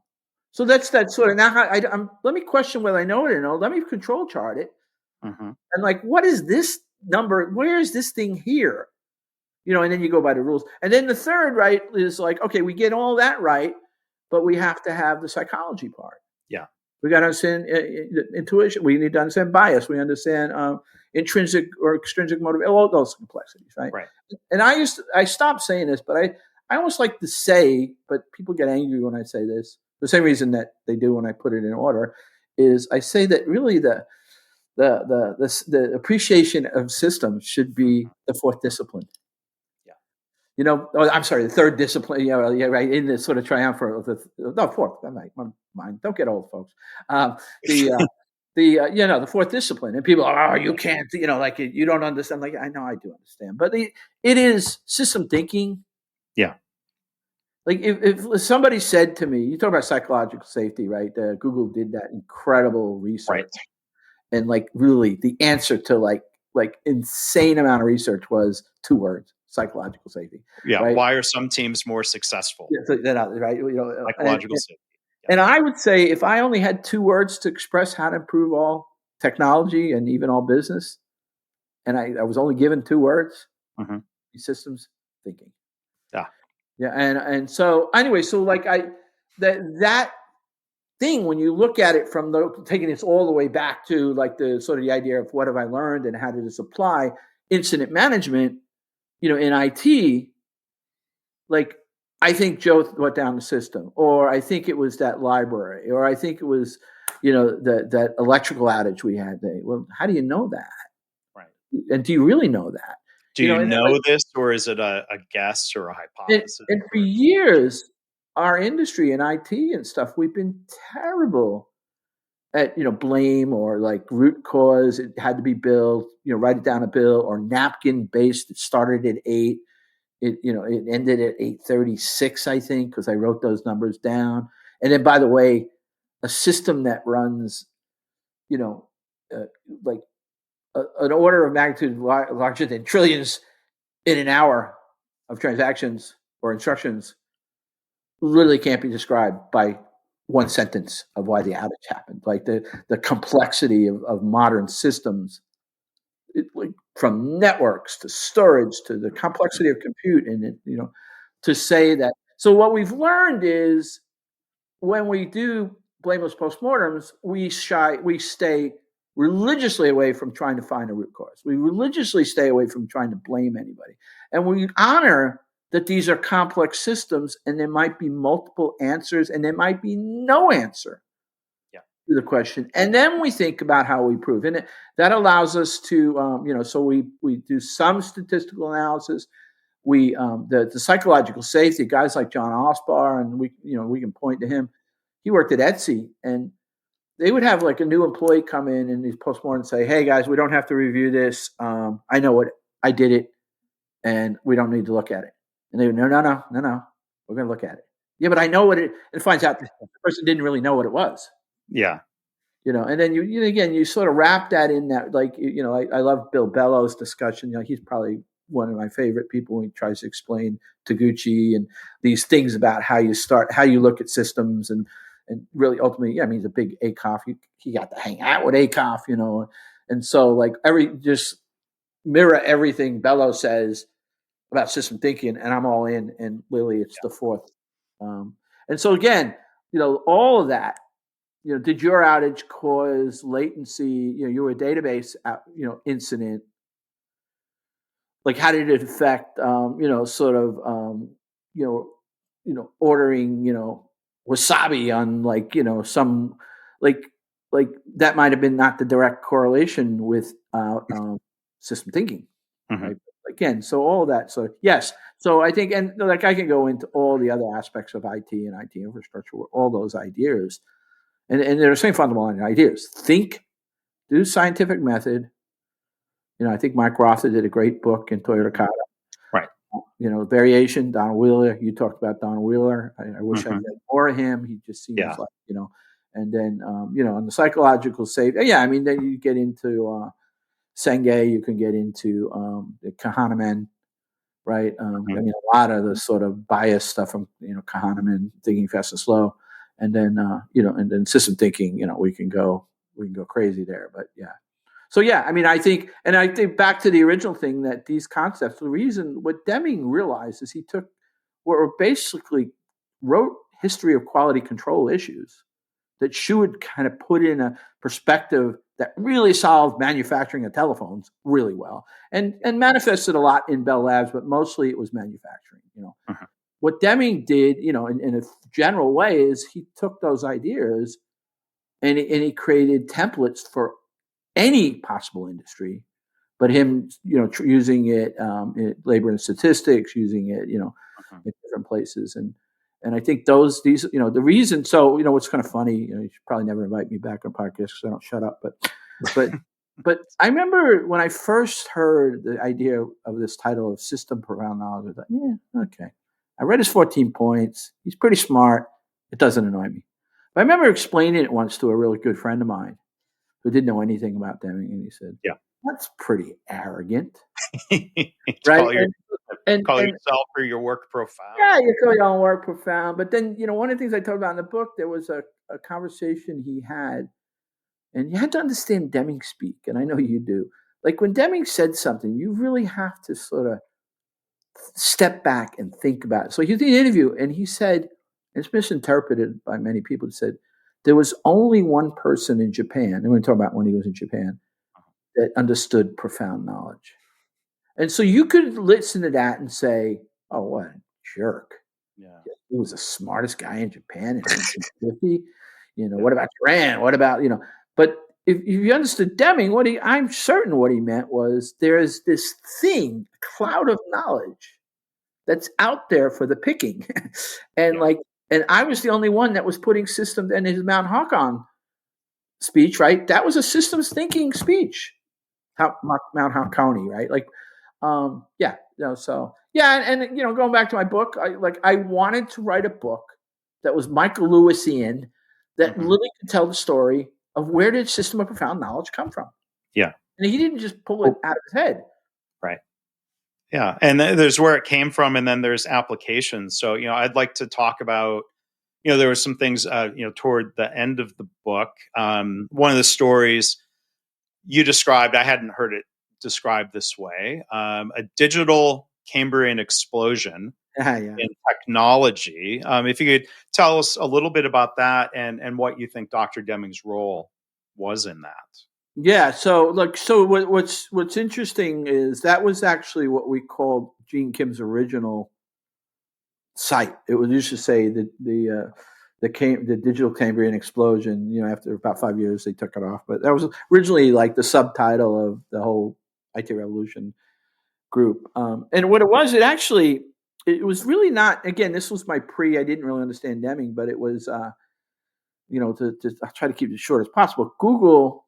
So that's that sort of, now let me question whether I know it or no. Let me control chart it, and like, what is this number? Where is this thing here? And then you go by the rules. And then the third, right, is like, okay, we get all that right, but we have to have the psychology part. Yeah. We got to understand intuition. We need to understand bias. We understand intrinsic or extrinsic motivation, all those complexities, right? Right. And I stopped saying this, but I almost like to say, but people get angry when I say this, the same reason that they do when I put it in order, is I say that really the appreciation of systems should be the fourth discipline. I'm sorry, the third discipline, right, in the sort of triumvirate of the fourth, my mind, don't get old, folks. The fourth discipline, and people are, you can't, like, you don't understand. Like, I know I do understand, but it is system thinking. Yeah. Like if somebody said to me, you talk about psychological safety, right? Google did that incredible research. Right. And like really the answer to like insane amount of research was 2 words: psychological safety. Yeah. Right? Why are some teams more successful? Yeah, right. Psychological safety. Yeah. And I would say if I only had 2 words to express how to improve all technology and even all business, and I was only given 2 words, systems thinking. Yeah. Yeah. And so anyway, so like that thing, when you look at it from taking this all the way back to like the sort of the idea of what have I learned and how did this apply, incident management, in IT, like I think Joe went down the system, or I think it was that library, or I think it was, that electrical outage we had there. Well, how do you know that? Right. And do you really know that? Do you know this, or is it a guess or a hypothesis? And for years, our industry in IT and stuff, we've been terrible at, blame or like root cause. It had to be billed, write it down a bill, or napkin based. It started at 8. It ended at 8:36, I think, because I wrote those numbers down. And then, by the way, a system that runs, like an order of magnitude larger than trillions in an hour of transactions or instructions literally can't be described by one sentence of why the outage happened. Like the complexity of modern systems, like from networks to storage to the complexity of compute, and to say that. So what we've learned is when we do blameless postmortems, we stay religiously away from trying to find a root cause. We religiously stay away from trying to blame anybody, and we honor that these are complex systems and there might be multiple answers and there might be no answer to the question. And then we think about how we prove. And that allows us to, so we do some statistical analysis. We, the psychological safety, guys like John Osbar, and we can point to him. He worked at Etsy, and they would have like a new employee come in and these postmortem and say, "Hey guys, we don't have to review this. I know what I did it, and we don't need to look at it." And they would, no, we're going to look at it. Yeah, but I know what it finds out the person didn't really know what it was. Yeah. And then you sort of wrap that in that, like, I love Bill Bellow's discussion. He's probably one of my favorite people when he tries to explain Taguchi and these things about how you look at systems and really ultimately, he's a big ACOF. He got to hang out with ACOF, and so like just mirror everything Bellow says about system thinking, and I'm all in. And Lily, it's the fourth And so again, all of that, did your outage cause latency? You were a database, incident. Like, how did it affect, ordering, wasabi on some, like that might have been not the direct correlation with system thinking, right? Again, so all of that. So yes, so I think, and like I can go into all the other aspects of IT and IT infrastructure, all those ideas, and they're the same fundamental ideas. Think, do scientific method. I think Mike Rother did a great book in Toyota Kata. Right. Variation, Donald Wheeler. You talked about Donald Wheeler. I wish I read more of him. He just seems like, and then, on the psychological safety. Yeah, I mean, then you get into Senge, you can get into the Kahneman, right? I mean, a lot of the sort of bias stuff from, Kahneman, thinking fast and slow. And then, and then system thinking, we can go crazy there. But yeah. So yeah, I mean, I think back to the original thing, that these concepts, the reason what Deming realized is he took what were basically wrote history of quality control issues that Schuett kind of put in a perspective that really solved manufacturing of telephones really well, and manifested a lot in Bell Labs, but mostly it was manufacturing. What Deming did, in a general way, is he took those ideas and he created templates for any possible industry, but him, using it in labor and statistics, using it, in different places. And I think these, the reason, so, what's kind of funny, you should probably never invite me back on podcasts because I don't shut up, but I remember when I first heard the idea of this title of system profound knowledge, I thought, yeah, okay. I read his 14 points. He's pretty smart. It doesn't annoy me. But I remember explaining it once to a really good friend of mine who didn't know anything about Deming, and he said, "Yeah, that's pretty arrogant." Right? Call yourself or your work profound. Yeah, you call your own work profound. But then, one of the things I talked about in the book, there was a conversation he had, and you had to understand Deming speak, and I know you do. Like, when Deming said something, you really have to sort of step back and think about it. So he did an interview, and he said, it's misinterpreted by many people, he said, there was only one person in Japan, and we're talking about when he was in Japan, that understood profound knowledge. And so you could listen to that and say, oh, what a jerk. Yeah. He was the smartest guy in Japan in 1950. What about Iran? What about, but if you understood Deming, I'm certain what he meant was there's this thing, a cloud of knowledge that's out there for the picking. And I was the only one that was putting systems in his Mount Hawkon speech, right? That was a systems thinking speech. Mount Hawkoni, right? Going back to my book, I wanted to write a book that was Michael Lewisian, that really could tell the story of where did system of profound knowledge come from. Yeah. And he didn't just pull it out of his head. Right. Yeah. And there's where it came from, and then there's applications. So, I'd like to talk about, there were some things, toward the end of the book. One of the stories you described, I hadn't heard it described this way, a digital Cambrian explosion in technology. If you could tell us a little bit about that and what you think Dr. Deming's role was in that. Yeah. So what's interesting is that was actually what we called Gene Kim's original site. It was used to say that the digital Cambrian explosion. After about 5 years, they took it off. But that was originally like the subtitle of the whole IT revolution group. And what it was, it was really not. Again, this was my I didn't really understand Deming, but it was, to I'll try to keep it short as possible. Google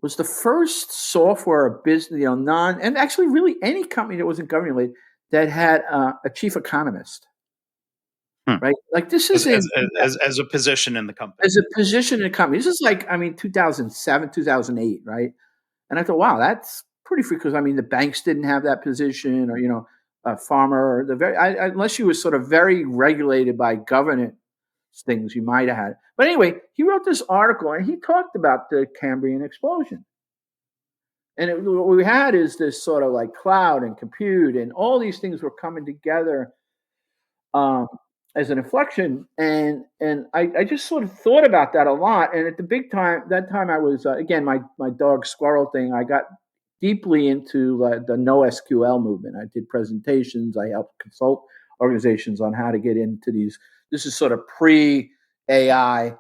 was the first software business, and actually really any company that wasn't government related that had a chief economist. Right? Like this is as a position in the company. As a position in the company. This is 2007, 2008, right? And I thought, wow, that's pretty free, because the banks didn't have that position, or a farmer, or unless you were sort of very regulated by governance things, you might have had it. But anyway, he wrote this article and he talked about the Cambrian explosion. And what we had is this sort of like cloud and compute, and all these things were coming together. as an inflection, and I just sort of thought about that a lot. And at that time I was again my dog squirrel thing. I got deeply into the NoSQL movement. I did presentations. I helped consult organizations on how to get into these. This is sort of pre-AI.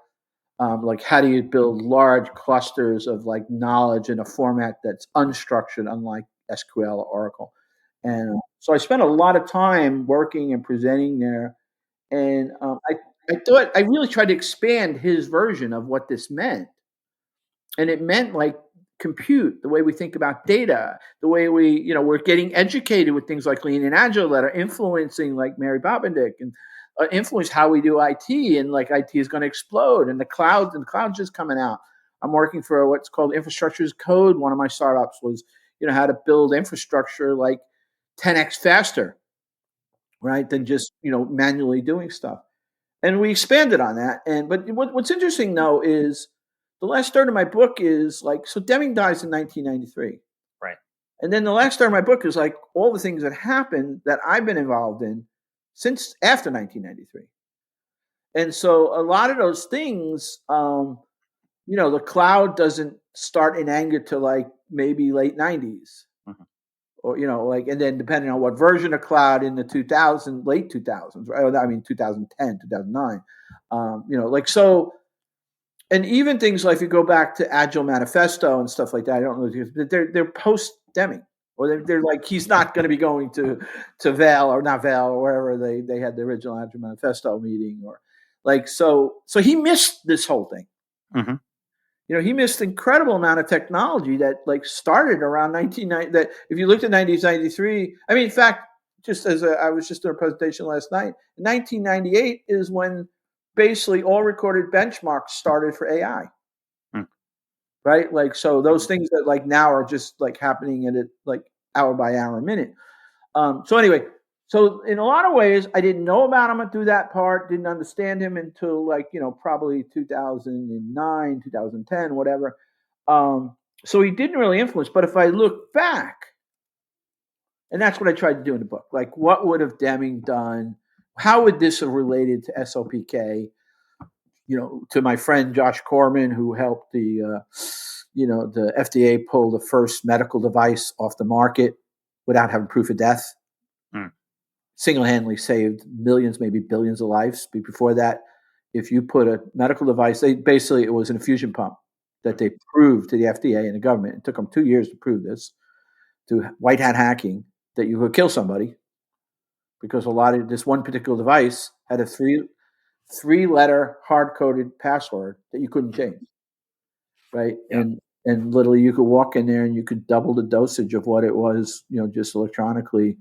Like how do you build large clusters of like knowledge in a format that's unstructured, unlike SQL or Oracle. And so I spent a lot of time working and presenting there. And I thought I really tried to expand his version of what this meant. And it meant like compute, the way we think about data, the way we're getting educated with things like Lean and Agile that are influencing like Mary Bobendick and influence how we do IT, and like IT is going to explode, and the cloud's just coming out. I'm working for what's called infrastructure as code. One of my startups was, how to build infrastructure like 10x faster, right, than just manually doing stuff. And we expanded on that. But what's interesting though is the last third of my book is like, so Deming dies in 1993. Right. And then the last third of my book is like all the things that happened that I've been involved in since after 1993. And so a lot of those things, the cloud doesn't start in anger till like maybe late 90s. Mm-hmm. Or, and then depending on what version of cloud in the late 2000s, right? I mean, 2010, 2009, so, and even things like if you go back to Agile Manifesto and stuff like that, I don't know, but they're post Deming, or they're like, he's not going to be going to Vail or not Vail or wherever they had the original Agile Manifesto meeting, or like, so he missed this whole thing. Mm-hmm. He missed an incredible amount of technology that like started around 1990. That if you looked at 1993, I mean, in fact, just as I was just doing a presentation last night, 1998 is when basically all recorded benchmarks started for AI. Right? Like, so those things that like now are just like happening at it like hour by hour, minute. So anyway, so in a lot of ways, I didn't know about him through that part, didn't understand him until like, probably 2009, 2010, whatever. So he didn't really influence. But if I look back, and that's what I tried to do in the book, like what would have Deming done? How would this have related to SOPK? To my friend Josh Corman, who helped the FDA pull the first medical device off the market without having proof of death. Single-handedly saved millions, maybe billions of lives. But before that, if you put a medical device, it was an infusion pump that they proved to the FDA and the government. It took them 2 years to prove this, to white hat hacking, that you could kill somebody because a lot of this one particular device had a three-letter hard-coded password that you couldn't change, right? Yep. And literally you could walk in there and you could double the dosage of what it was, just electronically.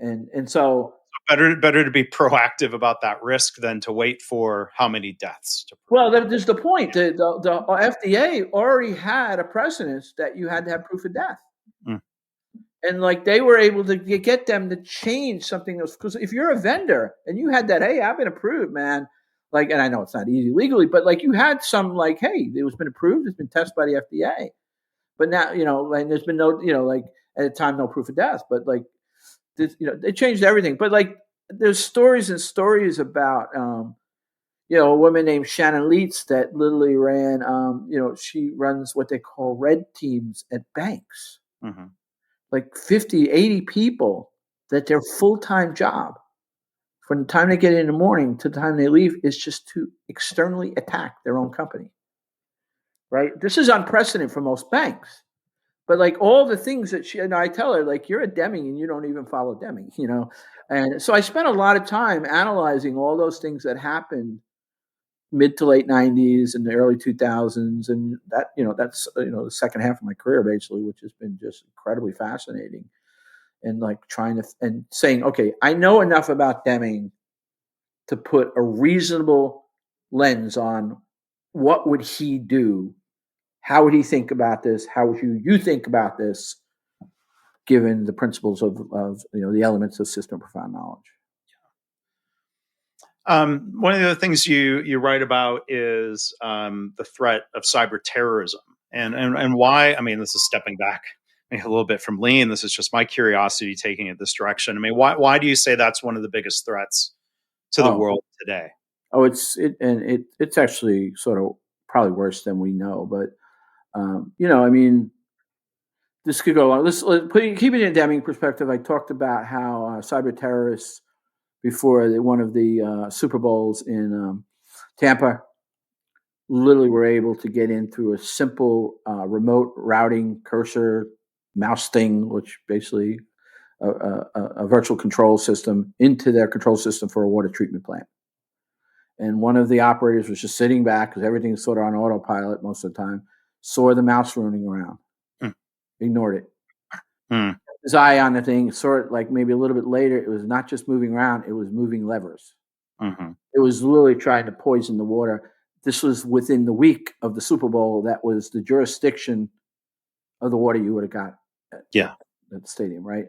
And so better to be proactive about that risk than to wait for how many deaths. Well, there's the point. The FDA already had a precedence that you had to have proof of death. And like they were able to get them to change something else. Because if you're a vendor and you had that, hey, I've been approved, man. Like, and I know it's not easy legally, but like you had some like, hey, it was been approved, it's been tested by the FDA. But now, and there's been no, like at the time, no proof of death. But like, they changed everything. But like, there's stories and stories about, a woman named Shannon Leitz that literally ran, she runs what they call red teams at banks. Mm-hmm. Like 50, 80 people that their full-time job from the time they get in the morning to the time they leave is just to externally attack their own company, right? This is unprecedented for most banks. But like all the things that I tell her, like, you're a Deming and you don't even follow Deming, And so I spent a lot of time analyzing all those things that happened mid to late 90s and the early 2000s. And that, that's, the second half of my career, basically, which has been just incredibly fascinating. And like and saying, okay, I know enough about Deming to put a reasonable lens on what would he do? How would he think about this? How would you think about this, given the principles of the elements of system of profound knowledge? One of the other things you write about is the threat of cyber terrorism and why. I mean, this is stepping back a little bit from Lean. This is just my curiosity taking it this direction. I mean, why do you say that's one of the biggest threats to the world today. Oh, it's actually sort of probably worse than we know. But I mean, this could go on. Keep it in Deming perspective. I talked about how cyber terrorists before one of the Super Bowls in Tampa literally were able to get in through a simple remote routing cursor mouse thing, which basically a virtual control system into their control system for a water treatment plant. And one of the operators was just sitting back because everything's sort of on autopilot most of the time, saw the mouse running around, ignored it. His eye on the thing, saw it like maybe a little bit later. It was not just moving around, it was moving levers. It was literally trying to poison the water. This was within the week of the Super Bowl. That was the jurisdiction of the water you would have got at the stadium, right?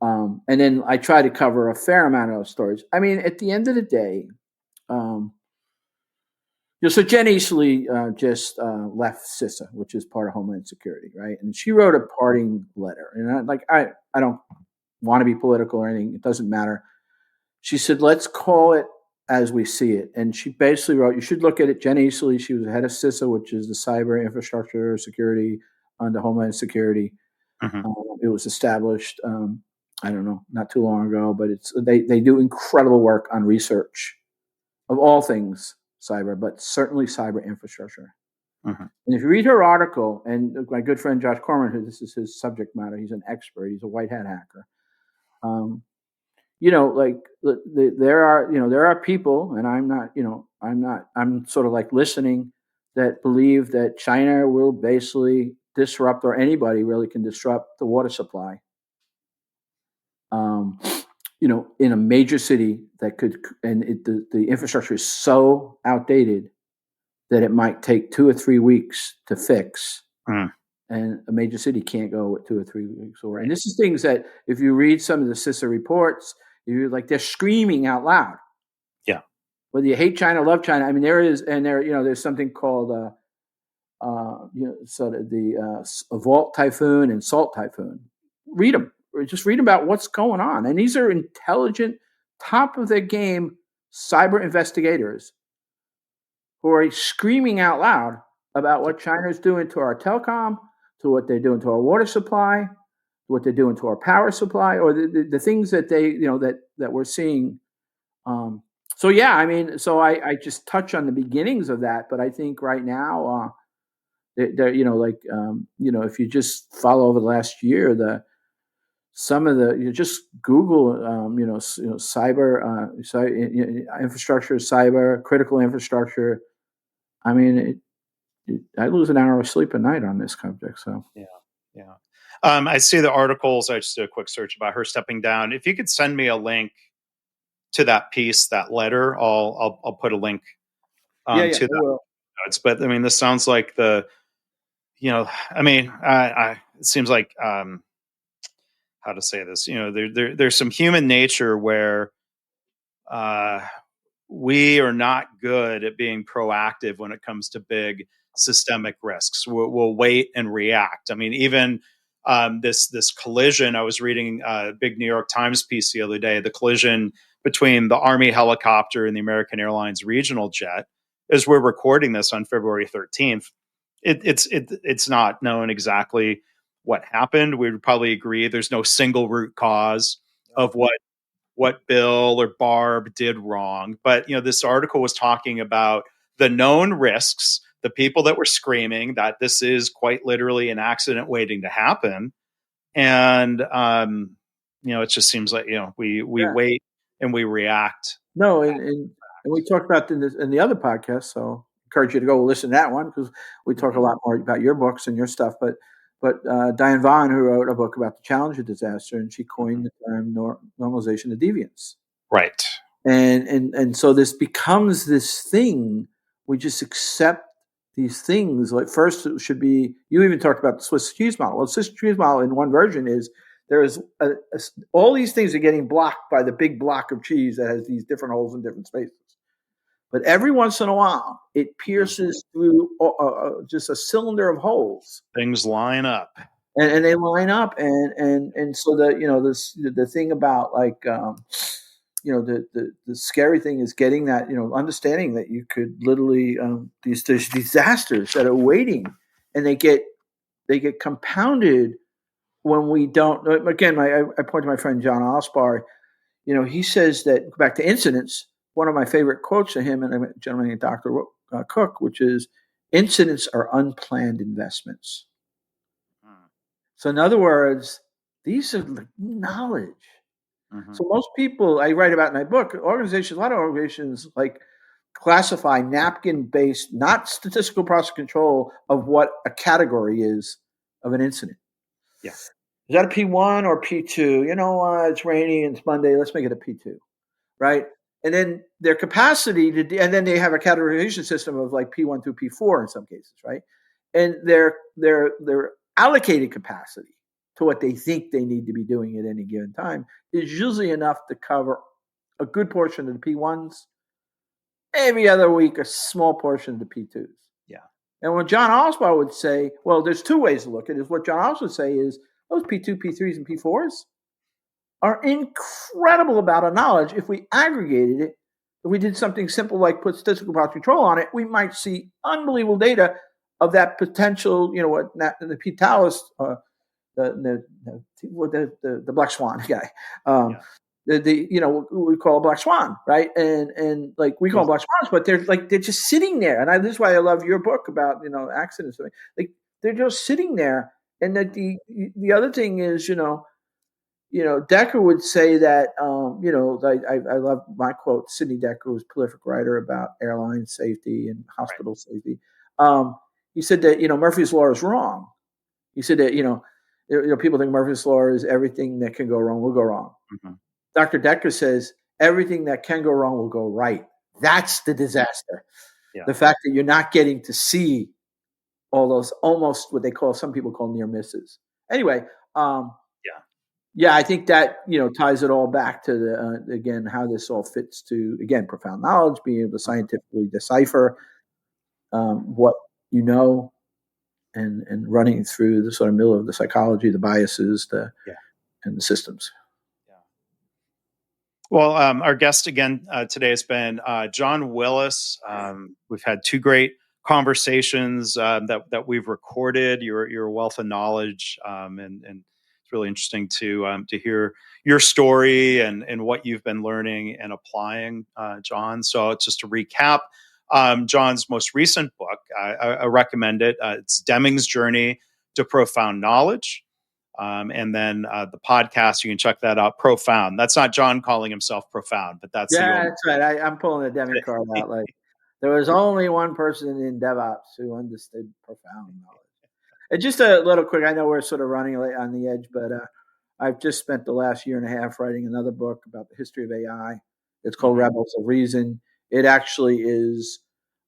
And then I try to cover a fair amount of those stories. I mean, at the end of the day, so Jen Easley just left CISA, which is part of Homeland Security, right? And she wrote a parting letter. And I don't want to be political or anything. It doesn't matter. She said, let's call it as we see it. And she basically wrote, you should look at it. Jen Easley, she was the head of CISA, which is the cyber infrastructure security under Homeland Security. It was established, I don't know, not too long ago, but they do incredible work on research of all things cyber, but certainly cyber infrastructure. And if you read her article, and my good friend Josh Corman, who this is his subject matter, he's an expert, he's a white hat hacker. There are people, and I'm sort of like listening, that believe that China will basically disrupt, or anybody really can disrupt, the water supply. In a major city that could, and the infrastructure is so outdated that it might take 2 or 3 weeks to fix. And a major city can't go with 2 or 3 weeks. And this is things that, if you read some of the CISA reports, they're screaming out loud. Yeah. Whether you hate China, love China. I mean, there's something called sort of the Volt Typhoon and Salt Typhoon. Read them. Just read about what's going on. And these are intelligent, top of their game cyber investigators who are screaming out loud about what China is doing to our telecom, to what they're doing to our water supply, to what they're doing to our power supply, or the things that that we're seeing. I just touch on the beginnings of that, but I think right now, if you just follow over the last year, just Google, cyber infrastructure, cyber critical infrastructure. I mean, I lose an hour of sleep a night on this subject. So yeah. I see the articles. I just did a quick search about her stepping down. If you could send me a link to that piece, that letter, I'll put a link to that. But I mean, this sounds like it seems like how to say this? There's some human nature where we are not good at being proactive when it comes to big systemic risks. We'll wait and react. I mean, even this collision, I was reading a big New York Times piece the other day, the collision between the Army helicopter and the American Airlines regional jet, as we're recording this on February 13th. It's not known exactly what happened. We would probably agree there's no single root cause of what Bill or Barb did wrong. But this article was talking about the known risks, the people that were screaming that this is quite literally an accident waiting to happen. And it just seems like we wait and we react. No, and we talked about in the other podcast, so I encourage you to go listen to that one, because we talk a lot more about your books and your stuff. But Diane Vaughn, who wrote a book about the Challenger disaster, and she coined the term normalization of deviance. Right. And so this becomes this thing. We just accept these things. Like, first it should be, you even talked about the Swiss cheese model. Well, the Swiss cheese model in one version is there is all these things are getting blocked by the big block of cheese that has these different holes in different spaces. But every once in a while, it pierces through just a cylinder of holes. Things line up, and they line up, and so the thing about the scary thing is getting that, understanding that you could literally, there's disasters that are waiting, and they get compounded when we don't. Again, I point to my friend John Osbar. He says that, back to incidents, one of my favorite quotes to him, and a gentleman named Dr. Cook, which is, incidents are unplanned investments. So in other words, these are knowledge. Mm-hmm. So most people, I write about in my book, a lot of organizations classify napkin-based, not statistical process control of what a category is of an incident. Yeah. Is that a P1 or P2? It's rainy and it's Monday. Let's make it a P2, right? And then their capacity and then they have a categorization system of P1 through P4 in some cases, right? And their allocated capacity to what they think they need to be doing at any given time is usually enough to cover a good portion of the P1s, every other week a small portion of the P2s. Yeah. And what John Osbar would say, well, there's two ways to look at it. What John Osbar would say is those P2, P3s, and P4s are incredible amount of knowledge. If we aggregated it, if we did something simple like put statistical process control on it, we might see unbelievable data of that potential, the P Talis, the black swan guy, we call a black swan, right? And we call black swans, but they're just sitting there. And this is why I love your book about accidents. They're just sitting there. And that the other thing is, Decker would say that, I love my quote. Sidney Decker was a prolific writer about airline safety and hospital safety. He said that, Murphy's Law is wrong. He said that, people think Murphy's Law is everything that can go wrong will go wrong. Mm-hmm. Dr. Decker says everything that can go wrong will go right. That's the disaster. Yeah. The fact that you're not getting to see all those almost what some people call near misses. Anyway, I think that, ties it all back to again, how this all fits to, again, profound knowledge, being able to scientifically decipher what and running through the sort of middle of the psychology, the biases, and the systems. Yeah. Well, our guest again today has been John Willis. We've had two great conversations that we've recorded. Your wealth of knowledge, and it's really interesting to hear your story and what you've been learning and applying, John. So just to recap, John's most recent book, I recommend it. It's Deming's Journey to Profound Knowledge. And then the podcast, you can check that out, Profound. That's not John calling himself profound, but that's that's right. I'm pulling the Deming card out. There was only one person in DevOps who understood profound knowledge. And just a little quick, I know we're sort of running late on the edge, but I've just spent the last year and a half writing another book about the history of AI. It's called Rebels of Reason. It actually is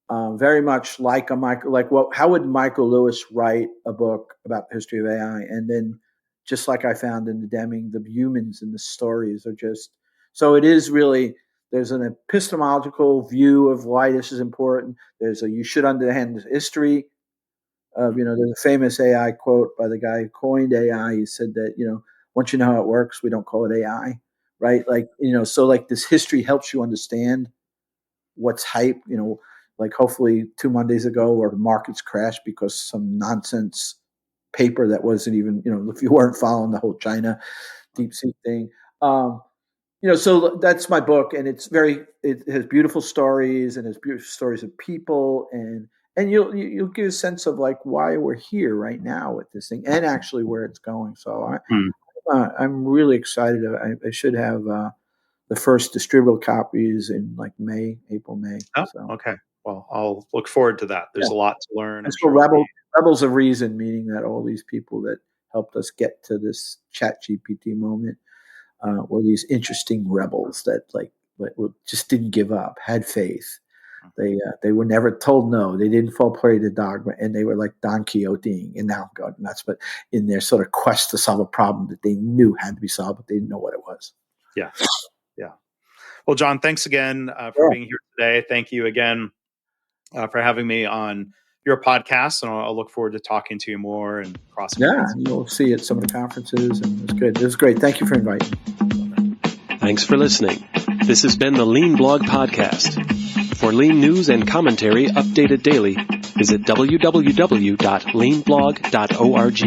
very much like how would Michael Lewis write a book about the history of AI? And then just like I found in the Deming, the humans and the stories are just, so it is really, there's an epistemological view of why this is important. You should understand the history of, there's a famous AI quote by the guy who coined AI. He said that, once you know how it works, we don't call it AI, right? So this history helps you understand what's hype, hopefully 2 Mondays ago, or the markets crashed because some nonsense paper that wasn't even, if you weren't following the whole China deep sea thing. So that's my book, and it has beautiful stories, and it's beautiful stories of people, and you'll get a sense of why we're here right now with this thing, and actually where it's going. So I'm really excited. I should have the first distributable copies in April, May. Oh, so. Okay. Well, I'll look forward to that. There's a lot to learn. It's called Rebels of Reason, meaning that all these people that helped us get to this ChatGPT moment were these interesting rebels that just didn't give up, had faith. They were never told no. They didn't fall prey to dogma, and they were like Don Quixote, and now I'm going nuts, but in their sort of quest to solve a problem that they knew had to be solved, but they didn't know what it was. Yeah. Yeah. Well, John, thanks again for being here today. Thank you again for having me on your podcast, and I'll look forward to talking to you more and crossing. Yeah, you'll see at some of the conferences, and it's good. It was great. Thank you for inviting me. Thanks for listening. This has been the Lean Blog Podcast. For Lean news and commentary updated daily, visit www.leanblog.org.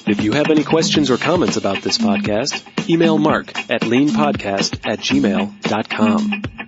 If you have any questions or comments about this podcast, email Mark at leanpodcast@gmail.com.